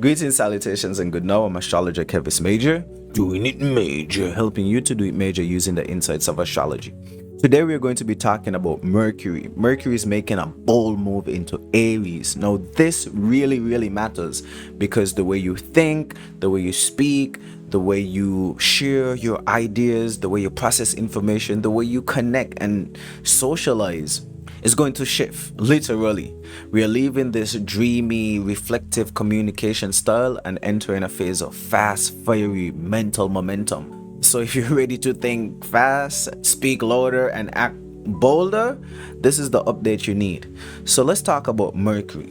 Greetings, salutations, and good now. I'm astrologer Kevis Major, doing it major, helping you to do it major using the insights of astrology. Today, we're going to be talking about Mercury. Mercury is making a bold move into Aries. Now, this really, really matters because the way you think, the way you speak, the way you share your ideas, the way you process information, the way you connect and socialize is going to shift, literally. We are leaving this dreamy, reflective communication style and entering a phase of fast, fiery mental momentum. So, if you're ready to think fast, speak louder, and act bolder, this is the update you need. So, let's talk about Mercury.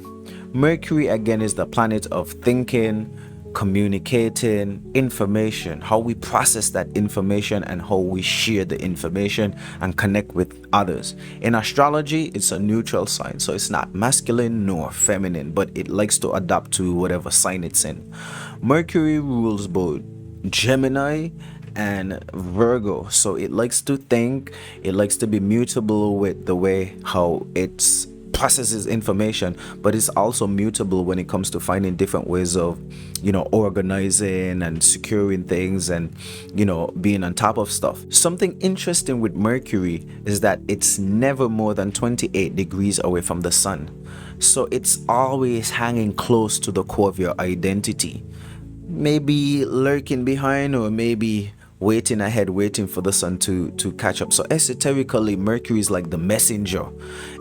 Mercury, again, is the planet of thinking, communicating information, how we process that information and how we share the information and connect with others. In astrology, it's a neutral sign, so it's not masculine nor feminine, but it likes to adapt to whatever sign it's in. Mercury rules both Gemini and Virgo, so it likes to think, it likes to be mutable with the way how it's processes information, but it's also mutable when it comes to finding different ways of, organizing and securing things and, being on top of stuff. Something interesting with Mercury is that it's never more than 28 degrees away from the sun. So it's always hanging close to the core of your identity. Maybe lurking behind or maybe waiting ahead, waiting for the sun to catch up. So esoterically, Mercury is like the messenger.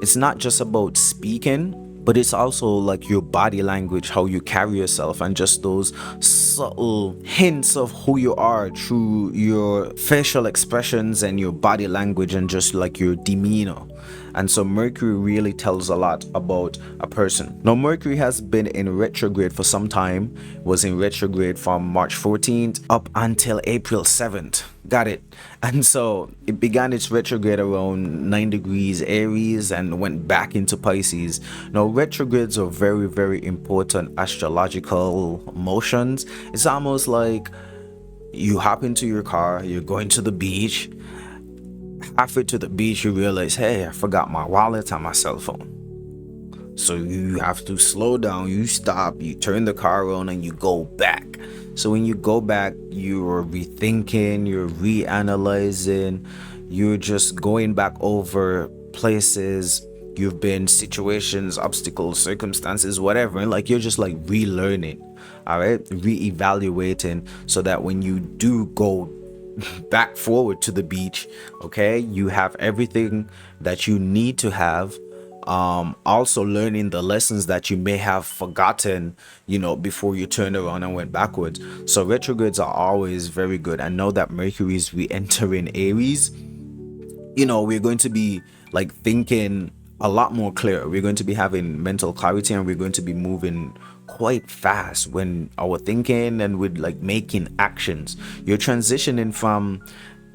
It's not just about speaking, but it's also like your body language, how you carry yourself, and just those subtle hints of who you are through your facial expressions and your body language and just like your demeanor. And so Mercury really tells a lot about a person. Now, Mercury has been in retrograde for some time, was in retrograde from March 14th up until April 7th. Got it. And so it began its retrograde around 9 degrees Aries and went back into Pisces. Now, retrogrades are very, very important astrological motions. It's almost like you hop into your car, you're going to the beach. Halfway to the beach, you realize, hey, I forgot my wallet and my cell phone. So you have to slow down, you stop, you turn the car on, and you go back. So when you go back, you're rethinking, you're reanalyzing, you're just going back over places you've been, situations, obstacles, circumstances, whatever. And like you're just like relearning, all right, reevaluating, so that when you do go back forward to the beach, okay, you have everything that you need to have. Also learning the lessons that you may have forgotten, before you turned around and went backwards. So retrogrades are always very good. And now that Mercury is re-entering Aries, we're going to be like thinking a lot more clear. We're going to be having mental clarity and we're going to be moving quite fast when our thinking and with like making actions. You're transitioning from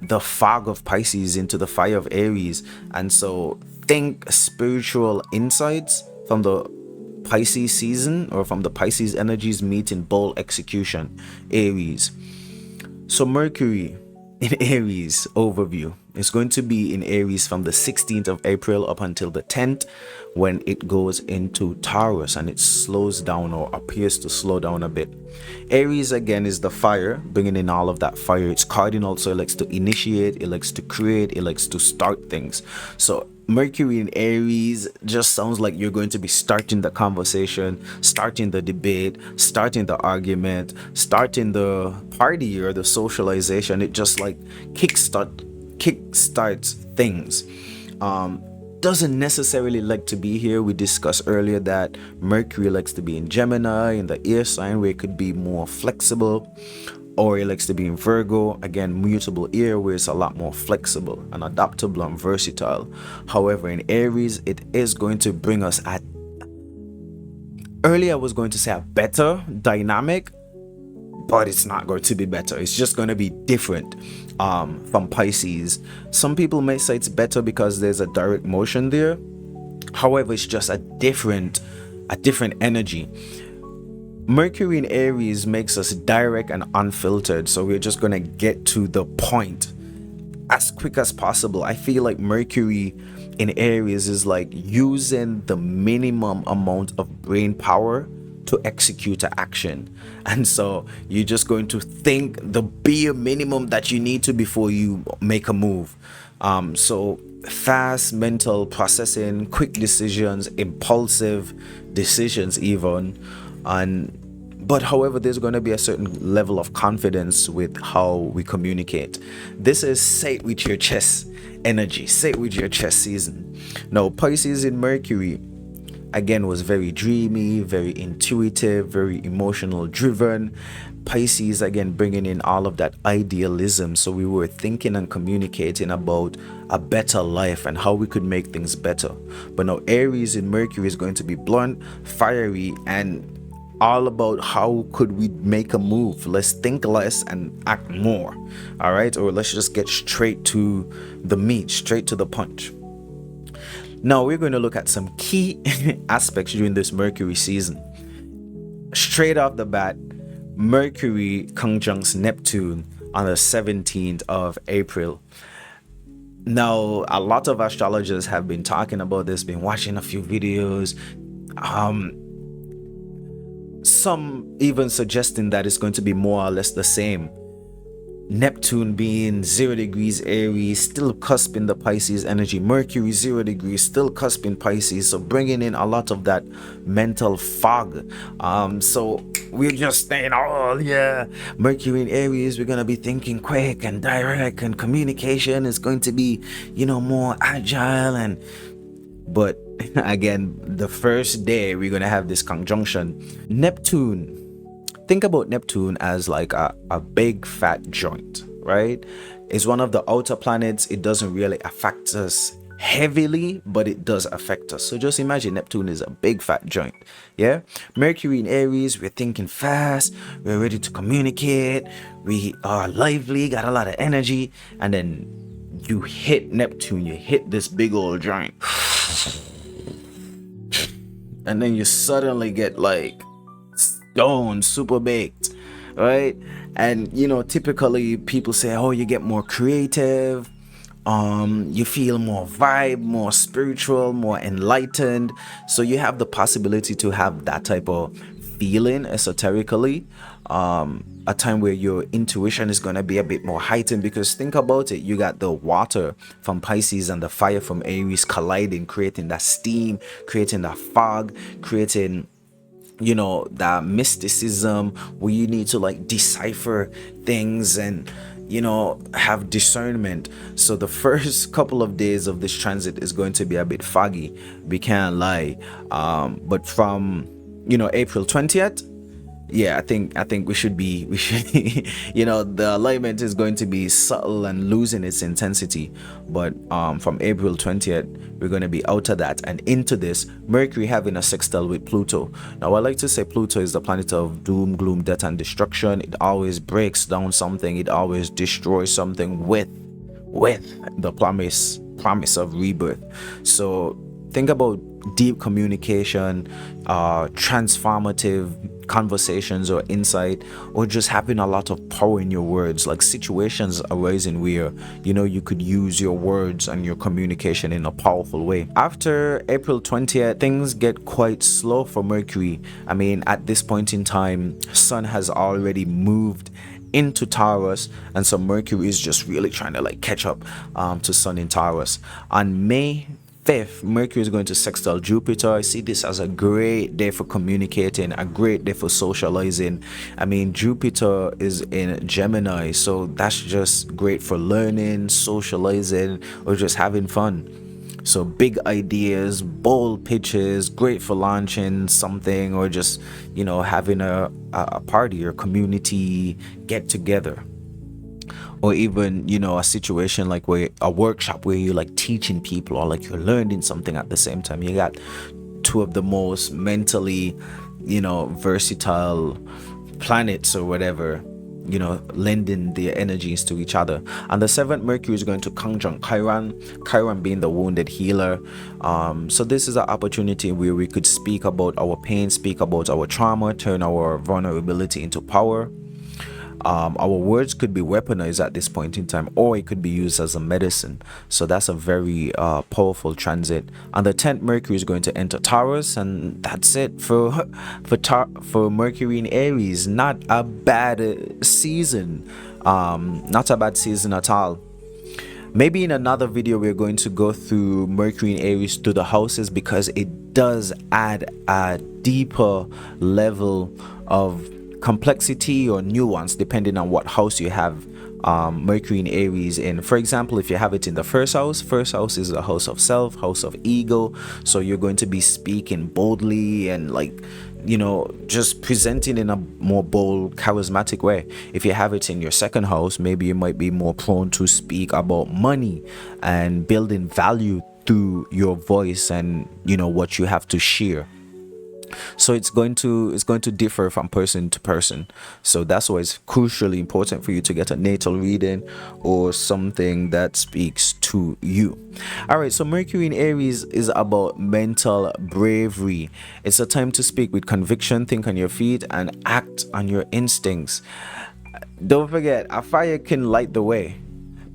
the fog of Pisces into the fire of Aries. And so think spiritual insights from the Pisces season or from the Pisces energies meeting bold execution, Aries. So Mercury in Aries overview. It's going to be in Aries from the 16th of April up until the 10th, when it goes into Taurus and it slows down or appears to slow down a bit. Aries again is the fire, bringing in all of that fire. It's cardinal, so it likes to initiate, it likes to create, it likes to start things. So Mercury in Aries just sounds like you're going to be starting the conversation, starting the debate, starting the argument, starting the party or the socialization. It just like kickstarts things. Doesn't necessarily like to be here. We discussed earlier that Mercury likes to be in Gemini, in the air sign, where it could be more flexible, or it likes to be in Virgo, again mutable air, where it's a lot more flexible and adaptable and versatile. However, in Aries, it is going to bring us at, earlier I was going to say a better dynamic, but it's not going to be better. It's just going to be different from Pisces. Some people may say it's better because there's a direct motion there. However, it's just a different energy. Mercury in Aries makes us direct and unfiltered, so we're just going to get to the point as quick as possible. I feel like Mercury in Aries is like using the minimum amount of brain power to execute an action. And so you're just going to think the bare minimum that you need to before you make a move. So fast mental processing, quick decisions, impulsive decisions even. And but however, there's going to be a certain level of confidence with how we communicate. This is say it with your chest energy, say it with your chest season. Now Pisces in Mercury again was very dreamy, very intuitive, very emotional driven. Pisces again bringing in all of that idealism, so we were thinking and communicating about a better life and how we could make things better. But now Aries in Mercury is going to be blunt, fiery, and all about how could we make a move. Let's think less and act more. All right, or let's just get straight to the meat, straight to the punch. Now we're going to look at some key aspects during this Mercury season. Straight off the bat, Mercury conjuncts Neptune on the 17th of April. Now, a lot of astrologers have been talking about this, been watching a few videos. Some even suggesting that it's going to be more or less the same. Neptune being 0 degrees Aries, still cusping the Pisces energy. Mercury 0 degrees, still cusping Pisces, so bringing in a lot of that mental fog. So we're just saying, oh yeah, Mercury in Aries, we're gonna be thinking quick and direct, and communication is going to be, more agile. And but again, the first day we're gonna have this conjunction. Neptune, think about Neptune as like a big fat joint, right? It's one of the outer planets. It doesn't really affect us heavily, but it does affect us. So just imagine Neptune is a big fat joint. Yeah. Mercury in Aries, we're thinking fast, we're ready to communicate, we are lively, got a lot of energy. And then you hit Neptune, you hit this big old joint, and then you suddenly get like stone, super baked, right? And typically people say, oh, you get more creative, you feel more vibe, more spiritual, more enlightened. So you have the possibility to have that type of feeling esoterically, a time where your intuition is going to be a bit more heightened, because think about it, you got the water from Pisces and the fire from Aries colliding, creating that steam, creating that fog, creating that mysticism where you need to like decipher things and have discernment. So the first couple of days of this transit is going to be a bit foggy, we can't lie. But from April 20th, yeah, I think we should the alignment is going to be subtle and losing its intensity. But from April 20th, we're going to be out of that and into this Mercury having a sextile with Pluto. Now I like to say Pluto is the planet of doom, gloom, death, and destruction. It always breaks down something, it always destroys something with the promise of rebirth. So think about deep communication, transformative conversations or insight, or just having a lot of power in your words, like situations arising where you could use your words and your communication in a powerful way. After April 20th, things get quite slow for Mercury. I mean, at this point in time, Sun has already moved into Taurus, and so Mercury is just really trying to like catch up to Sun in Taurus. On May 5th, Mercury is going to sextile Jupiter. I see this as a great day for communicating, a great day for socializing. I mean, Jupiter is in Gemini, so that's just great for learning, socializing, or just having fun. So big ideas, bold pitches, great for launching something, or just having a party or community get together. Or even a situation like where a workshop where you're like teaching people, or like you're learning something at the same time. You got two of the most mentally versatile planets or whatever, lending their energies to each other. And the 7th, Mercury is going to conjunct Chiron being the wounded healer. So this is an opportunity where we could speak about our pain, speak about our trauma, turn our vulnerability into power. Our words could be weaponized at this point in time, or it could be used as a medicine. So that's a very powerful transit. And the 10th Mercury is going to enter Taurus, and that's it for for Mercury in Aries. Not a bad season. Not a bad season at all. Maybe in another video we're going to go through Mercury in Aries through the houses, because it does add a deeper level of complexity or nuance depending on what house you have Mercury in Aries in. For example, if you have it in the first house is a house of self, house of ego, so you're going to be speaking boldly and, like, you know, just presenting in a more bold, charismatic way. If you have it in your second house, maybe you might be more prone to speak about money and building value through your voice and, you know, what you have to share. So it's going to differ from person to person. So that's why it's crucially important for you to get a natal reading or something that speaks to you. All right, so Mercury in Aries is about mental bravery. It's a time to speak with conviction, think on your feet, and act on your instincts. Don't forget, a fire can light the way,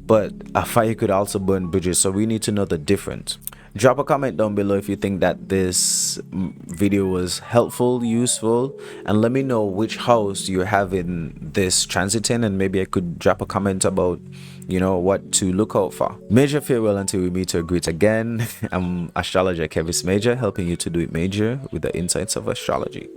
but a fire could also burn bridges, so we need to know the difference. Drop a comment down below if you think that this video was helpful, useful, and let me know which house you're having this transit in, and maybe I could drop a comment about, you know, what to look out for. Major farewell until we meet or greet again. I'm astrologer Kevis Major, helping you to do it major with the insights of astrology.